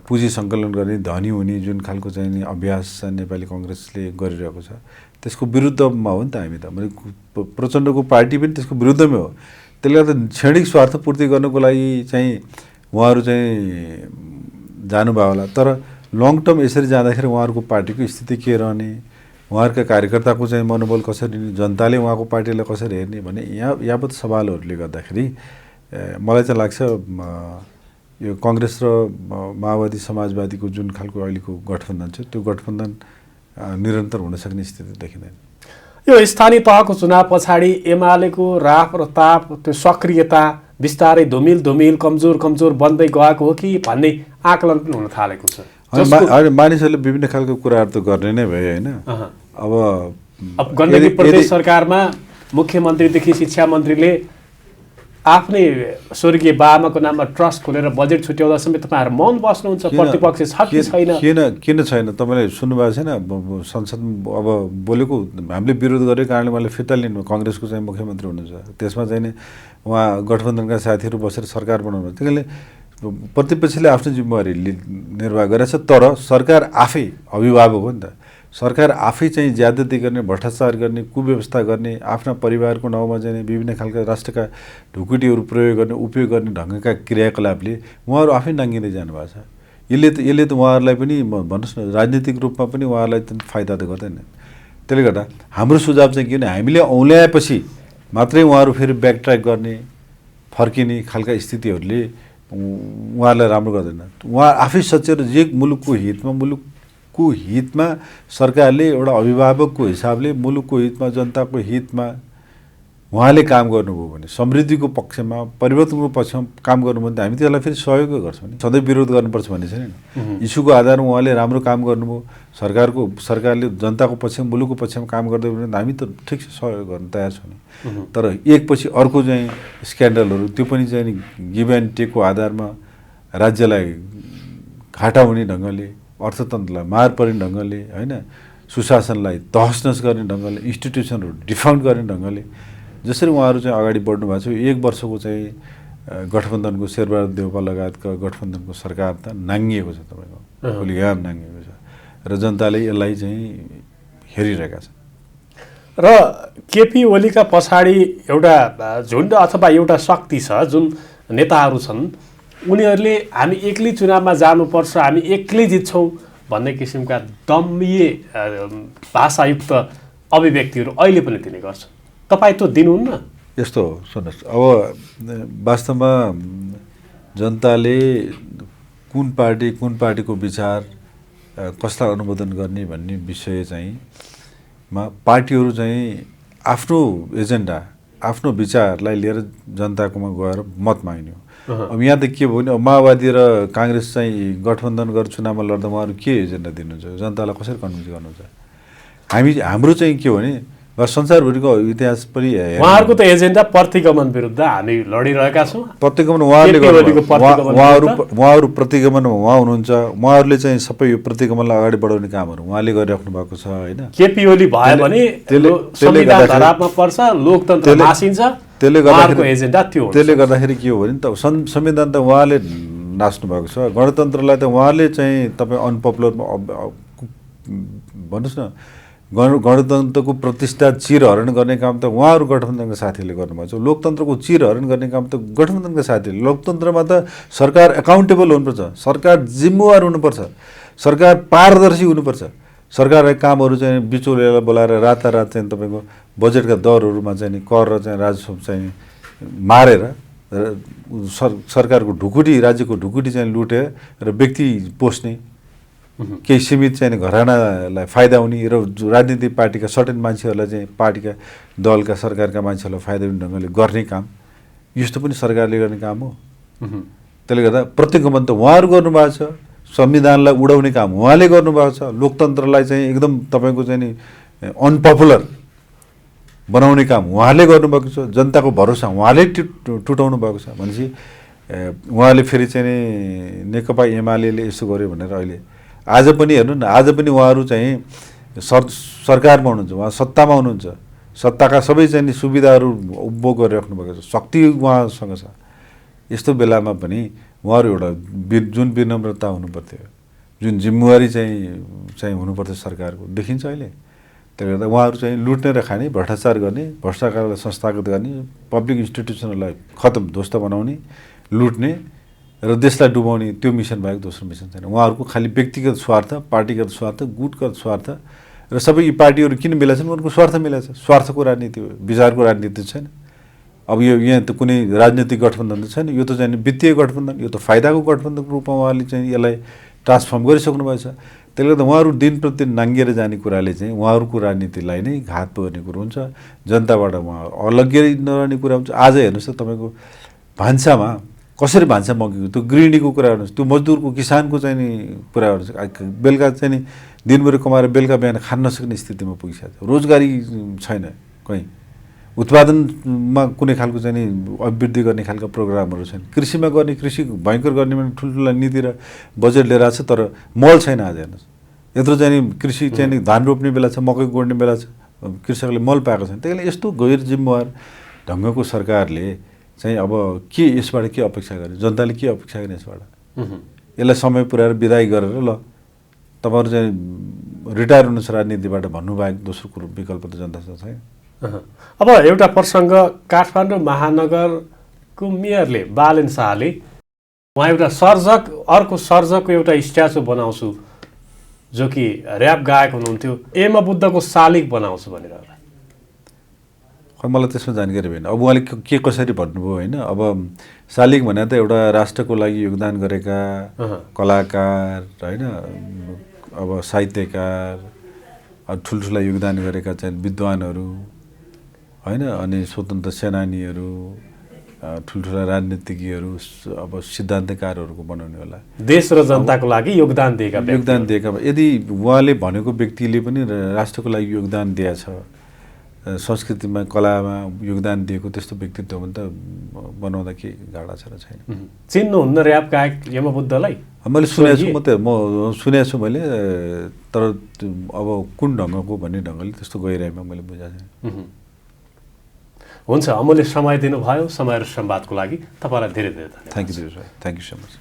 B: पुँजी सङ्कलन गर्ने, धनी हुने जुन खालको चाहिँ नि अभ्यास नेपाली कङ्ग्रेसले गरिरहेको छ त्यसको विरुद्धमा हो नि त हामी त। मैले प्रचण्डको पार्टी पनि त्यसको विरुद्धमै हो। त्यसले गर्दा क्षणिक स्वार्थ पूर्ति गर्नको लागि चाहिँ उहाँहरू चाहिँ जानुभयो होला, तर लङ टर्म यसरी जाँदाखेरि उहाँहरूको पार्टीको स्थिति के रहने, उहाँहरूका कार्यकर्ताको चाहिँ मनोबल कसरी, जनताले उहाँको पार्टीलाई कसरी हेर्ने भन्ने यावत सवालहरूले गर्दाखेरि मलाई चाहिँ लाग्छ यो कांग्रेस र माओवादी समाजवादीको जुन खालको अहिलेको गठबन्धन छ त्यो गठबन्धन निरन्तर हुन सक्ने स्थिति देखिँदैन।
A: यो स्थानीय तहको चुनाव पछाडि एमालेको राप र ताप त्यो सक्रियता बिस्तारै धुमिल कमजोर बन्दै गएको हो कि भन्ने आकलन पनि हुन थालेको छ।
B: मानिसहरूले विभिन्न खालको कुराहरू त गर्ने नै भयो होइन।
A: अब गण्डकी प्रदेश सरकारमा मुख्यमन्त्रीदेखि शिक्षा मन्त्रीले आफ्नै स्वर्गीय बाबाको नाममा ट्रस्ट खोलेर बजेट छुट्याउँदा समेत तपाईँहरू मौन बस्नुहुन्छ, प्रतिपक्ष छ कि छैन?
B: किन छैन? तपाईँले सुन्नुभएको छैन? संसदमा अब बोलेको हामीले विरोध गरेको कारणले मैले फिर्ता लिनु, काङ्ग्रेसको चाहिँ मुख्यमन्त्री हुनुहुन्छ, त्यसमा चाहिँ नि उहाँ गठबन्धनका साथीहरू बसेर सरकार बनाउनु, त्यस कारणले प्रतिपक्षले आफ्नो जिम्मेवारी निर्वाह गरेछ। तर सरकार आफै अभिभावक हो नि त। सरकार आफै चाहिँ ज्यादती गर्ने, भ्रष्टाचार गर्ने, कुव्यवस्था गर्ने, आफ्ना परिवारको नाउँमा चाहिँ विभिन्न खालका राष्ट्रका ढुकुटीहरू प्रयोग गर्ने, उपयोग गर्ने ढङ्गका क्रियाकलापले उहाँहरू आफै नाङ्गिँदै जानुभएको छ। यसले त उहाँहरूलाई पनि भन्नुहोस् न राजनीतिक रूपमा पनि उहाँहरूलाई त फाइदा त गर्दैन। त्यसले गर्दा हाम्रो सुझाव चाहिँ के भने हामीले औल्याएपछि मात्रै उहाँहरू फेरि ब्याकट्र्याक गर्ने, फर्किने खालका स्थितिहरूले उहाँहरूलाई राम्रो गर्दैन। उहाँ आफै सचेत जे मुलुकको हितमा सरकारले एउटा अभिभावकको हिसाबले मुलुकको हितमा, जनताको हितमा उहाँले काम गर्नुभयो भने, समृद्धिको पक्षमा, परिवर्तनको पक्षमा काम गर्नुभयो भने हामी त्यसलाई फेरि सहयोग गर्छौँ नि। सधैँ विरोध गर्नुपर्छ भन्ने छैन नि। इस्युको आधारमा उहाँले राम्रो काम गर्नुभयो, सरकारले जनताको पक्षमा, मुलुकको पक्षमा काम गर्दै भने हामी त ठिक छ सहयोग गर्न तयार छौँ नि। तर एकपछि अर्को चाहिँ स्क्यान्डलहरू, त्यो पनि चाहिँ गिभ एन्ड टेकको आधारमा राज्यलाई घाटा हुने ढङ्गले, अर्थतन्त्रलाई मार पर्ने ढङ्गले होइन, सुशासनलाई तहसनस गर्ने ढङ्गले, इन्स्टिट्युसनहरू डिफाउन्ड गर्ने ढङ्गले जसरी उहाँहरू चाहिँ अगाडि बढ्नु भएको छ। एक वर्षको चाहिँ गठबन्धनको शेरबहादुर देउपा लगायतका गठबन्धनको सरकार त नाङ्गिएको छ, तपाईँको खुलिगाम नाङ्गिएको छ र जनताले यसलाई चाहिँ हेरिरहेका छन्।
A: र केपी ओलीका पछाडि एउटा झुन्ड अथवा एउटा शक्ति छ, जुन नेताहरू छन्, उनीहरूले हामी एक्लै चुनावमा जानुपर्छ, हामी एक्लै जित्छौँ भन्ने किसिमका दम्भिए भाषायुक्त अभिव्यक्तिहरू अहिले पनि दिने गर्छन्। तपाईँ त दिनुहुन्न?
B: यस्तो हो, सुन्नुहोस्, अब वास्तवमा जनताले कुन पार्टीको विचार कसलाई अनुमोदन गर्ने भन्ने विषय चाहिँ पार्टीहरू चाहिँ आफ्नो एजेन्डा, आफ्नो विचारलाई लिएर जनताकोमा गएर मत माग्ने हो। अब यहाँ त के भयो भने माओवादी र काङ्ग्रेस चाहिँ गठबन्धन गरेर चुनावमा लड्दा उहाँहरू के एजेन्डा दिनुहुन्छ, जनतालाई कसरी कन्भिन्स गर्नुहुन्छ? हाम्रो चाहिँ के हो भने संसारभरिको इतिहास पनि
A: उहाँहरूको त एजेन्डा प्रतिगमन विरुद्ध हामी लडिरहेका छौँ।
B: प्रतिगमन उहाँहरू प्रतिगमनमा उहाँ हुनुहुन्छ, उहाँहरूले चाहिँ सबै यो प्रतिगमनलाई अगाडि बढाउने कामहरू उहाँले गरिराख्नु भएको छ होइन।
A: केपी ओली भयो भने संविधान धरापमा पर्छ, लोकतन्त्र मासिन्छ, त्यसले
B: गर्दाखेरि के हो भने त संविधान त उहाँले नाच्नु भएको छ, गणतन्त्रलाई त उहाँले चाहिँ तपाईँ अनपपुलर भन्नुहोस् न, गणतन्त्रको प्रतिष्ठा चिरहरण गर्ने काम त उहाँहरू गठबन्धनका साथीहरूले गर्नुभएको छ। लोकतन्त्रको चिरहरण गर्ने काम त गठबन्धनका साथीहरूले। लोकतन्त्रमा त सरकार एकाउन्टेबल हुनुपर्छ, सरकार जिम्मेवार हुनुपर्छ, सरकार पारदर्शी हुनुपर्छ। सरकारका कामहरू चाहिँ बिचौलियालाई बोलाएर रातारात चाहिँ तपाईँको बजेटका दरहरूमा चाहिँ कर र चाहिँ राजस्व चाहिँ मारेर सरकारको ढुकुटी, राज्यको ढुकुटी चाहिँ लुटेर र व्यक्ति पोस्ने, केही सीमित चाहिँ घरानालाई फाइदा हुने र राजनीतिक पार्टीका सर्टेन मान्छेहरूलाई चाहिँ पार्टीका दलका सरकारका मान्छेहरूलाई फाइदा हुने ढङ्गले गर्ने काम, यस्तो पनि सरकारले गर्ने काम हो। त्यसले गर्दा प्रतिगमन त उहाँहरू गर्नुभएको छ, संविधानलाई उडाउने काम उहाँले गर्नुभएको छ, लोकतन्त्रलाई चाहिँ एकदम तपाईँको चाहिँ नि अनपपुलर बनाउने काम उहाँले गर्नुभएको छ, जनताको भरोसा उहाँले टुटाउनु भएको छ भनेपछि उहाँले फेरि चाहिँ नि नेकपा एमाले यसो गर्यो भनेर अहिले आज पनि हेर्नु न, आज पनि उहाँहरू चाहिँ सरकारमा हुनुहुन्छ, उहाँ सत्तामा हुनुहुन्छ, सत्ताका सबै चाहिँ नि सुविधाहरू उपभोग गरिराख्नु भएको छ, शक्ति उहाँसँग छ। यस्तो बेलामा पनि उहाँहरू एउटा जुन विनम्रता हुनुपर्थ्यो, जुन जिम्मेवारी चाहिँ हुनुपर्थ्यो सरकारको देखिन्छ अहिले। त्यसले गर्दा उहाँहरू चाहिँ लुट्ने र खाने, भ्रष्टाचार गर्ने, भ्रष्टाचारलाई संस्थागत गर्ने, पब्लिक इन्स्टिट्युसनहरूलाई खतम ध्वस्त बनाउने, लुट्ने र देशलाई डुबाउने, त्यो मिसन बाहेक दोस्रो मिसन छैन उहाँहरूको। खालि व्यक्तिगत स्वार्थ, पार्टीगत स्वार्थ, गुटगत स्वार्थ र सबै यी पार्टीहरू किन मिलाएको छन्? उनीहरूको स्वार्थ मिलाएको छ। स्वार्थको राजनीति हो, विचारको राजनीति छैन। अब यो यहाँ त कुनै राजनीतिक गठबन्धन त छैन, यो त चाहिँ वित्तीय गठबन्धन, यो त फाइदाको गठबन्धनको रूपमा उहाँले चाहिँ यसलाई ट्रान्सफर्म गरिसक्नु भएछ। त्यसले गर्दा उहाँहरू दिन प्रतिदिन नाङ्गिएर जाने कुराले चाहिँ उहाँहरूको राजनीतिलाई नै घात गर्ने कुरो हुन्छ, जनताबाट उहाँ अलग्गै नरहने कुरा हुन्छ। आज हेर्नुहोस् त तपाईँको भान्सामा कसरी भान्सा मगेको, त्यो गृहिणीको कुरा गर्नुहोस्, त्यो मजदुरको किसानको चाहिँ नि कुरा गर्नुहोस्, बेलुका चाहिँ नि दिनभरि कमाएर बेलुका बिहान खान नसक्ने स्थितिमा पुगिसकेको छ। रोजगारी छैन, कहीँ उत्पादनमा कुनै खालको चाहिँ नि अभिवृद्धि गर्ने खालको प्रोग्रामहरू छैन। कृषिमा गर्ने, कृषि भयङ्कर गर्ने भने ठुल्ठुला नीति र बजेट लिएर आएको छ, तर मल छैन। आज हेर्नुहोस्, यत्रो चाहिँ नि कृषि चाहिँ नि धान रोप्ने बेला छ, मकै गोड्ने बेला छ, कृषकले मल पाएको छैन। त्यही कारण यस्तो गैर जिम्मेवार ढङ्गको सरकारले चाहिँ अब के यसबाट के अपेक्षा गर्ने, जनताले के अपेक्षा गर्ने यसबाट? यसलाई समय पुर्याएर विदाई गरेर ल तपाईँहरू चाहिँ रिटायर हुनुहोस् राजनीतिबाट भन्नुभएको दोस्रो कुरो विकल्प त जनतासँग छैन।
A: अब एउटा प्रसङ्ग, काठमाडौँ महानगरको मेयरले बालेन शाहले उहाँ एउटा सर्जक, अर्को सर्जकको एउटा स्ट्याचु बनाउँछु जो कि ऱ्याप गायक हुनुहुन्थ्यो, एमा बुद्धको शालिग बनाउँछु भनेर।
B: खै मलाई त्यसमा जानकारी भएन। अब उहाँले के कसरी भन्नुभयो होइन। अब शालिग भने त एउटा राष्ट्रको लागि योगदान गरेका कलाकार होइन, अब साहित्यकार, ठुल्ठुला योगदान गरेका चाहिँ विद्वानहरू होइन, अनि स्वतन्त्र सेनानीहरू, ठुल्ठुला राजनीतिज्ञहरू, अब सिद्धान्तकारहरूको बनाउने होला,
A: देश र जनताको लागि योगदान दिएका।
B: यदि उहाँले भनेको व्यक्तिले पनि राष्ट्रको लागि योगदान दिएछ, संस्कृतिमा कलामा योगदान दिएको त्यस्तो व्यक्तित्व भने त बनाउँदा के गाडा छ र छैन।
A: चिन्नुहुन्न ऱ्याप गायक यमा बुद्धलाई?
B: मैले सुनेको छु, म सुनेको छु मैले, तर अब कुन ढङ्गको भन्ने ढङ्गले त्यस्तो गइरहेमा मैले बुझाएको छैन।
A: हुन्छ, अमूल्य समय दिनुभयो। समय र संवादको लागि तपाईँलाई धेरै धेरै धन्यवाद।
B: थ्याङ्क यू दिपेश भाइ, थ्याङ्क यू सो मच।